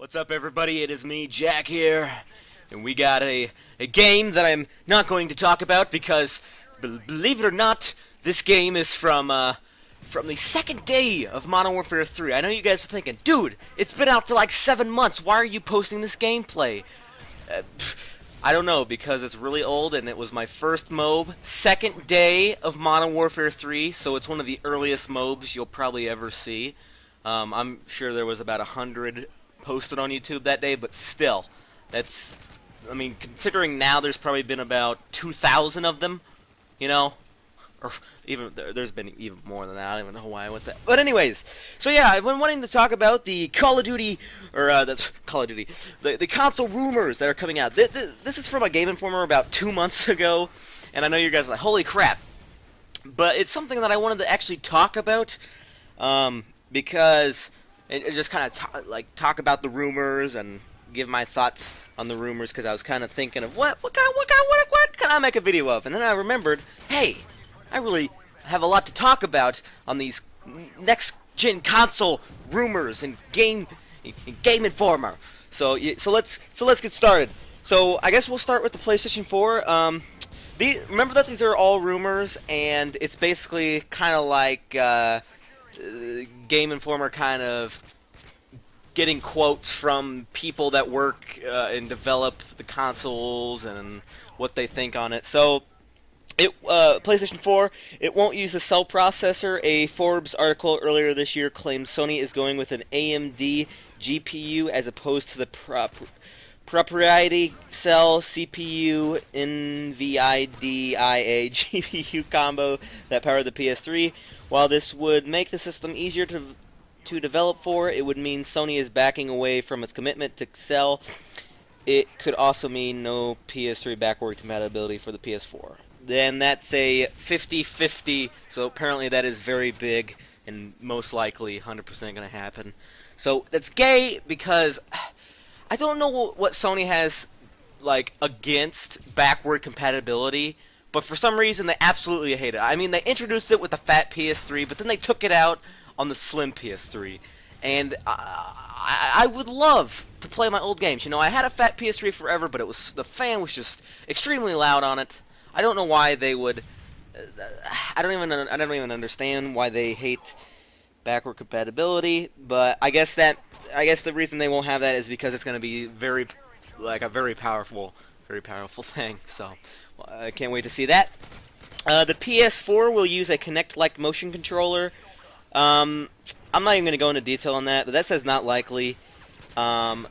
What's up, everybody? It is me, Jack, here, and we got a game that I'm not going to talk about because, believe it or not, this game is from the second day of Modern Warfare 3. I know you guys are thinking, dude, it's been out for like 7 months. Why are you posting this gameplay? I don't know, because it's really old and it was my first MOB, second day of Modern Warfare 3, so it's one of the earliest MOBs you'll probably ever see. I'm sure there was about 100 posted on YouTube that day, but still, that's, I mean, considering now there's probably been about 2,000 of them, you know, or even, there's been even more than that. I don't even know why I went that. But anyways, so yeah, I've been wanting to talk about the Call of Duty, or the console rumors that are coming out. This is from a Game Informer about 2 months ago, and I know you guys are like, holy crap. But it's something that I wanted to actually talk about, because it just kind of talk about the rumors and give my thoughts on the rumors, because I was kind of thinking of what can I make a video of, and then I remembered, hey, I really have a lot to talk about on these next gen console rumors and Game Informer. So let's get started. So I guess we'll start with the PlayStation 4. Remember that these are all rumors, and it's basically kind of like Game Informer kind of getting quotes from people that work and develop the consoles and what they think on it. So, PlayStation 4, it won't use a cell processor. A Forbes article earlier this year claimed Sony is going with an AMD GPU as opposed to the proprietary cell CPU NVIDIA GPU combo that powered the PS3. While this would make the system easier to develop for, it would mean Sony is backing away from its commitment to cell. It could also mean no PS3 backward compatibility for the PS4. Then that's a 50-50, so apparently that is very big and most likely 100% going to happen. So that's gay because I don't know what Sony has like against backward compatibility, but for some reason they absolutely hate it. I mean, they introduced it with the fat PS3, but then they took it out on the slim PS3, and I would love to play my old games. You know, I had a fat PS3 forever, but the fan was just extremely loud on it. I don't know why they would. I don't even understand why they hate backward compatibility. But I guess the reason they won't have that is because it's going to be a very powerful thing. So I can't wait to see that. The PS4 will use a Kinect-like motion controller. I'm not even going to go into detail on that, but that says not likely. Sony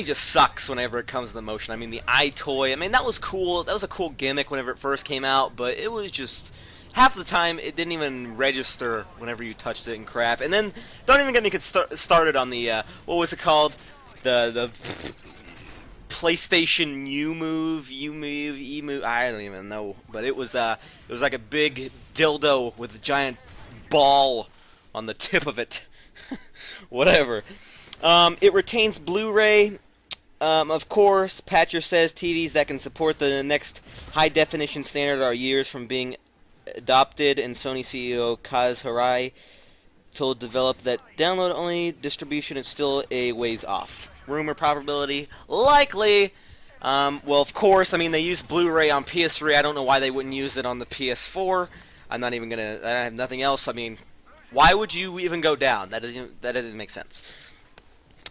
just sucks whenever it comes to the motion. I mean, the iToy, I mean, that was cool. That was a cool gimmick whenever it first came out, but it was just, half the time, it didn't even register whenever you touched it and crap. And then, don't even get me started on the, what was it called? The PlayStation U-Move, E-Move, I don't even know. But it was like a big dildo with a giant ball on the tip of it. Whatever. It retains Blu-ray. Of course, Patcher says TVs that can support the next high-definition standard are years from being adopted, and Sony CEO Kaz Hirai told Develop that download-only distribution is still a ways off. Rumor probability, likely. Well, of course, I mean, they use Blu-ray on PS3. I don't know why they wouldn't use it on the PS4. I'm not even gonna. I have nothing else. I mean, why would you even go down? That doesn't make sense.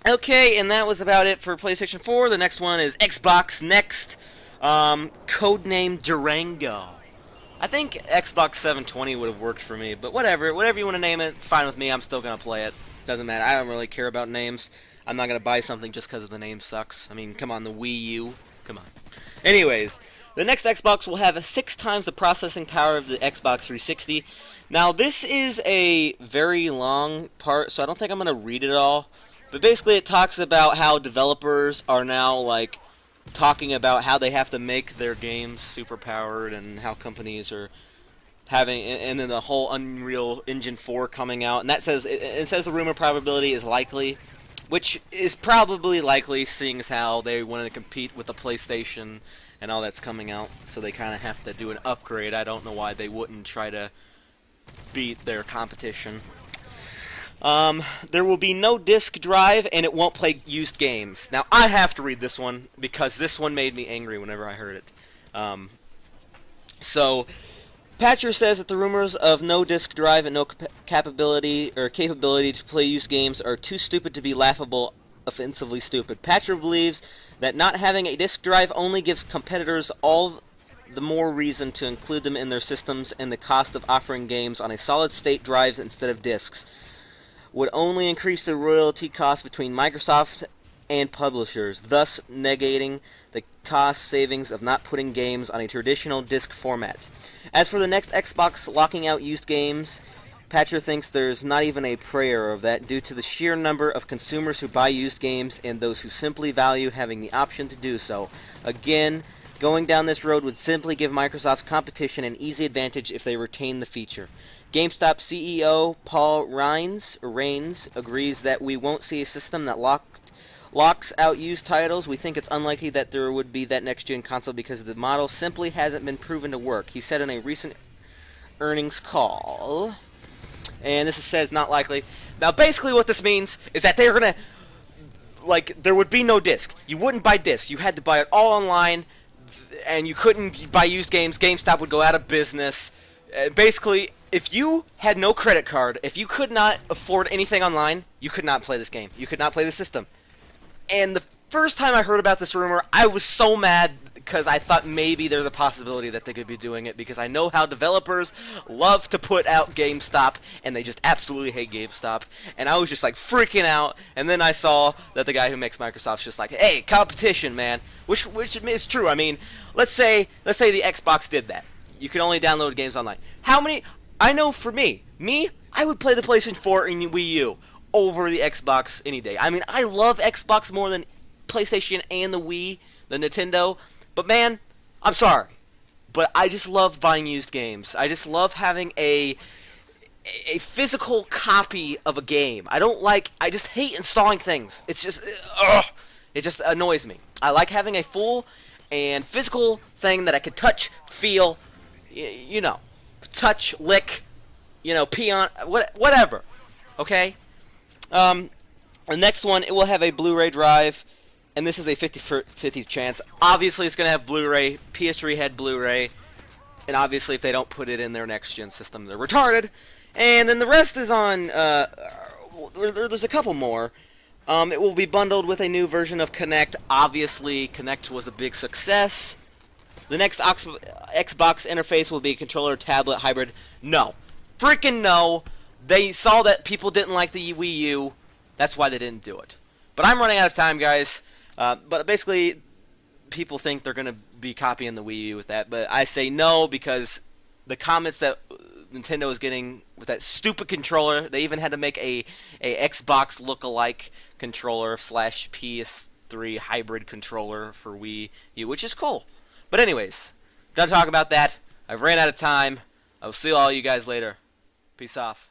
Okay, and that was about it for PlayStation 4. The next one is Xbox Next. Codename Durango. I think Xbox 720 would have worked for me, but whatever. Whatever you want to name it, it's fine with me. I'm still going to play it. Doesn't matter. I don't really care about names. I'm not going to buy something just because the name sucks. I mean, come on, the Wii U. Come on. Anyways, the next Xbox will have 6 times the processing power of the Xbox 360. Now, this is a very long part, so I don't think I'm going to read it all. But basically, it talks about how developers are now, like, talking about how they have to make their games super-powered and how companies are having, and then the whole Unreal Engine 4 coming out. And that says, it says the rumor probability is likely, which is probably likely, seeing as how they want to compete with the PlayStation and all that's coming out. So they kind of have to do an upgrade. I don't know why they wouldn't try to beat their competition. There will be no disk drive, and it won't play used games. Now, I have to read this one, because this one made me angry whenever I heard it. So, Patcher says that the rumors of no disk drive and no capability to play used games are too stupid to be laughable, offensively stupid. Patcher believes that not having a disk drive only gives competitors all the more reason to include them in their systems, and the cost of offering games on a solid-state drives instead of disks would only increase the royalty cost between Microsoft and publishers, thus negating the cost savings of not putting games on a traditional disc format. As for the next Xbox locking out used games, Patcher thinks there's not even a prayer of that due to the sheer number of consumers who buy used games and those who simply value having the option to do so. Again, going down this road would simply give Microsoft's competition an easy advantage if they retain the feature. GameStop CEO Paul Raines agrees that we won't see a system that locks out used titles. We think it's unlikely that there would be that next-gen console because the model simply hasn't been proven to work, he said in a recent earnings call. And this says not likely. Now, basically what this means is that they're going to, like, there would be no disc. You wouldn't buy discs. You had to buy it all online, and you couldn't buy used games. GameStop would go out of business. Basically, if you had no credit card, if you could not afford anything online, you could not play this game. You could not play the system. And the first time I heard about this rumor, I was so mad because I thought maybe there's a possibility that they could be doing it, because I know how developers love to put out GameStop, and they just absolutely hate GameStop. And I was just like freaking out, and then I saw that the guy who makes Microsoft's just like, hey, competition, man, which is true. I mean, let's say the Xbox did that. You could only download games online. How many? I know for me, I would play the PlayStation 4 and Wii U over the Xbox any day. I mean, I love Xbox more than PlayStation and the Wii, the Nintendo. But man, I'm sorry, but I just love buying used games. I just love having a physical copy of a game. I just hate installing things. It's just, it just annoys me. I like having a full and physical thing that I could touch, feel, touch, lick, pee on, whatever. Okay? The next one, it will have a Blu-ray drive, and this is a 50-50 chance. Obviously, it's going to have Blu-ray. PS3 had Blu-ray, and obviously, if they don't put it in their next-gen system, they're retarded. And then the rest is on, there's a couple more. It will be bundled with a new version of Kinect. Obviously, Kinect was a big success. The next Xbox interface will be a controller tablet hybrid. No. Freaking no. They saw that people didn't like the Wii U. That's why they didn't do it. But I'm running out of time, guys. But basically, people think they're going to be copying the Wii U with that. But I say no, because the comments that Nintendo is getting with that stupid controller, they even had to make a Xbox look-alike controller / PS3 hybrid controller for Wii U, which is cool. But anyways, done talking about that. I've ran out of time. I will see all you guys later. Peace off.